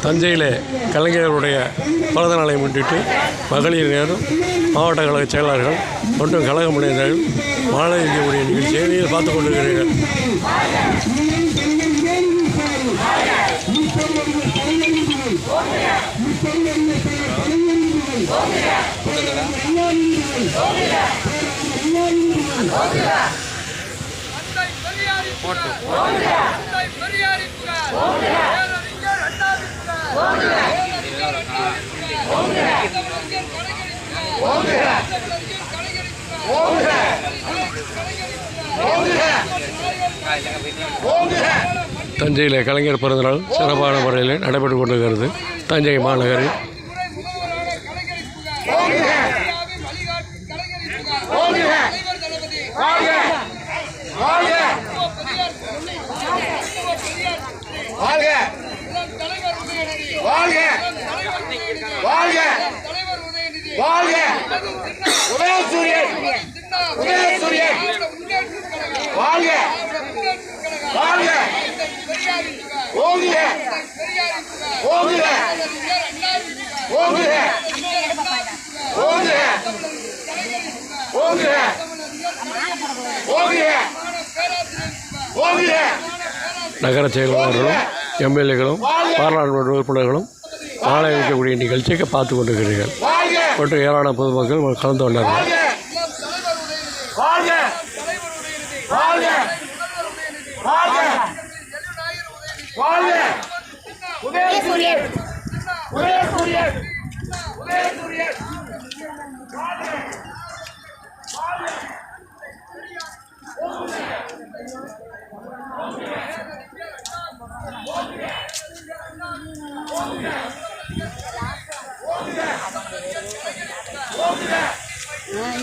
தஞ்சையில் கலைஞர்களுடைய பிறந்த நாளை முன்னிட்டு மகளிர் நேரம் மாவட்ட கழக செயலாளர்கள் மற்றும் கழக முனைவர்கள் மாலை இருக்கக்கூடிய நிகழ்ச்சியை நீங்கள் பார்த்து கொண்டிருக்கிறீர்கள். தஞ்சையில் கலைஞர் பிறந்தநாள் சிறப்பான முறையில் நடைபெற்றுக் கொண்டிருக்கிறது. தஞ்சை மாநகரில் நகர செயலாளர்களும் எம்எல்ஏக்களும் பாராளுமன்ற உறுப்பினர்களும் மாலை வைக்கக்கூடிய நிகழ்ச்சியை பார்த்து கொண்டிருக்கிறீர்கள். மற்றும் ஏராளமான பொதுமக்கள் கலந்து கொண்டார்கள்.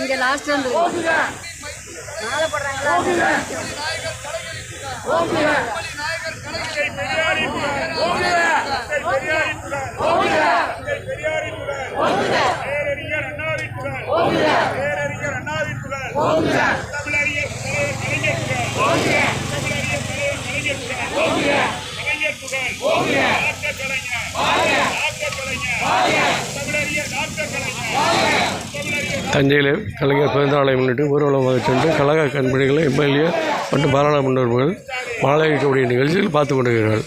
இங்க லாஸ்ட் வந்து மாலை போடுறாங்களா? தஞ்சையில் கலைஞர் பிறந்தநாளை முன்னிட்டு ஊர்வலமாக சென்று கழக கண்பணிகளை எம்எல்ஏ மற்றும் பாராளுமன்ற உறுப்பினர்கள் மாலை வைக்கக்கூடிய நிகழ்ச்சியில் பார்த்து கொண்டிருக்கிறார்கள்.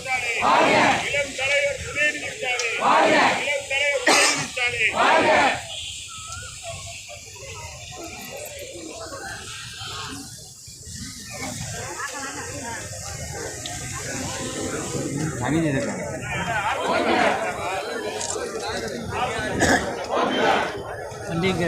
வண்டிங்க